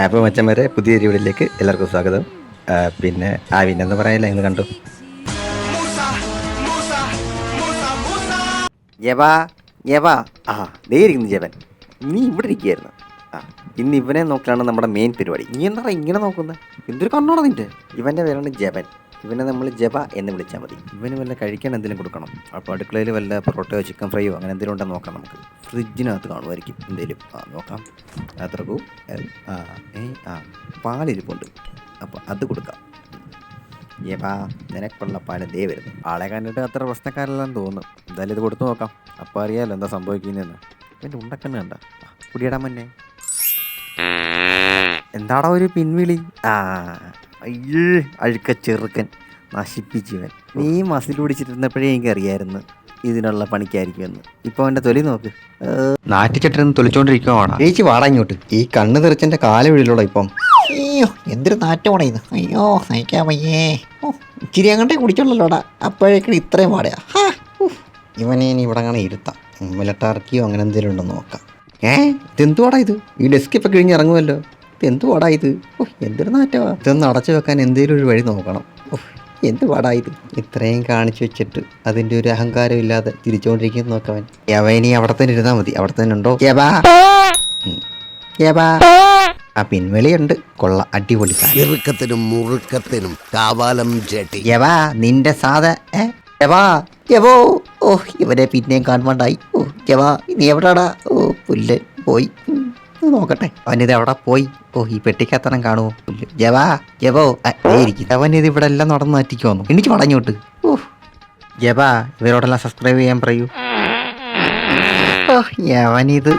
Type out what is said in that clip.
അപ്പോൾ മച്ചന്മാരെ പുതിയ വീഡിയോയിലേക്ക് എല്ലാവർക്കും സ്വാഗതം. പിന്നെ പിന്നെന്ന് പറയാനില്ല, നിങ്ങൾ കണ്ടു ജവാ ജവാ ദേ ഇരിക്കുന്നു ജവൻ. നീ ഇവിടെ ഇരിക്കുകയായിരുന്നു. ഇന്ന് ഇവനെ നോക്കലാണ് നമ്മുടെ മെയിൻ പരിപാടി. നീ എന്താ ഇങ്ങനെ നോക്കുന്നത്? എന്തൊരു കണ്ണോടാ നിൻ്റെ? ഇവൻ്റെ പേരാണ് ജവൻ. ഇവനെ നമ്മൾ ജവ എന്ന് വിളിച്ചാൽ മതി. ഇവന് വല്ല കഴിക്കാൻ എന്തെങ്കിലും കൊടുക്കണം. അപ്പോൾ അടുക്കളയിൽ വല്ല പൊറോട്ടയോ ചിക്കൻ ഫ്രൈയോ അങ്ങനെ എന്തെങ്കിലും ഉണ്ടെന്ന് നോക്കാം. നമുക്ക് ഫ്രിഡ്ജിനകത്ത് കാണുമായിരിക്കും എന്തെങ്കിലും. നോക്കാം. അത്രക്കൂ പാലിരിപ്പുണ്ട്. അപ്പോൾ അത് കൊടുക്കാം. ഏപ്പാ നിനക്കുള്ള പാല് ദേ വരുന്നു. ആളെ കണ്ടിട്ട് അത്ര പ്രശ്നക്കാരല്ലെന്ന് തോന്നുന്നു. എന്തായാലും ഇത് കൊടുത്തു നോക്കാം. അപ്പോൾ അറിയാമല്ലോ എന്താ സംഭവിക്കുന്നതെന്ന്. എൻ്റെ ഉണ്ടക്കണ്ണ് കണ്ട കുടിയിടാൻ മുന്നേ എന്താടാ ഒരു പിൻവിളി? അയ്യേ അഴുക്ക ചെറുക്കൻ നശിപ്പിച്ചവൻ. നീ മസിൽ പിടിച്ചിട്ടിരുന്നപ്പോഴേ എനിക്കറിയായിരുന്നു ഇതിനുള്ള പണിക്കായിരിക്കുമെന്ന്. ഇപ്പോൾ അവൻ്റെ തൊലി നോക്ക്. നാറ്റിച്ചിട്ടിരുന്ന് തൊലിച്ചോണ്ടിരിക്കുവാണ്. ചേച്ചി വാടാ ഇങ്ങോട്ട്. ഈ കണ്ണ് തെറിച്ചെൻ്റെ കാല് വീഴിലോടാ ഇപ്പം. അയ്യോ എന്തൊരു നാറ്റമാണ് ഇത്. അയ്യോ സഹിക്കാൻ വയ്യേ. ഇച്ചിരി അങ്ങോട്ടേ കുടിച്ചോളല്ലോടാ, അപ്പോഴേക്കും ഇത്രയും പാടയാ. ഇവനെ ഇനി ഇവിടെ അങ്ങനെ ഇരുത്താം. മിലട്ടാർക്കിയോ അങ്ങനെ എന്തെങ്കിലും ഉണ്ടെന്ന് നോക്കാം. ഇതെന്തുവാടാ ഇത്? ഈ ഡെസ്ക് ഇപ്പം കഴിഞ്ഞ് ഇറങ്ങുമല്ലോ. ഇതെന്ത് പാടാ ഇത്? എന്തൊരു നാറ്റവാ. ഇതൊന്ന് അടച്ചു വെക്കാൻ എന്തെങ്കിലും ഒരു വഴി നോക്കണം. എന്ത് പാടാ ഇത്? ഇത്രയും കാണിച്ചു വെച്ചിട്ട് അതിൻ്റെ ഒരു അഹങ്കാരം ഇല്ലാതെ തിരിച്ചുകൊണ്ടിരിക്കുന്നു നോക്കവൻ. യവനി അവിടെ തന്നെ ഇരുന്നാൽ മതി. അവിടെ തന്നെ ഉണ്ടോ? പിൻവെളിയുണ്ട്. കൊള്ള അടിപൊളി. ഇറുക്കത്തിനും മുറുക്കത്തിനും കാവാലം ചേട്ടി. യവാ നിന്റെ യവോ. ഇവരെ പിന്നെയും കാണാണ്ടായി. യവാ നീ എവിടാടാ? പുല്ല് പോയി നോക്കട്ടെ. അവനിത് എവിടെ പോയി? ഈ പെട്ടിക്കത്തണം കാണുമോ? പുല്ല് ജവോ ഇരിക്കും. അവനിത് ഇവിടെ എല്ലാം നടന്നു മാറ്റിക്കുവന്നു. എനിക്ക് പടഞ്ഞോട്ട്. ജവാ ഇവരോടെല്ലാം സബ്സ്ക്രൈബ് ചെയ്യാൻ പറയൂ. യവനിത്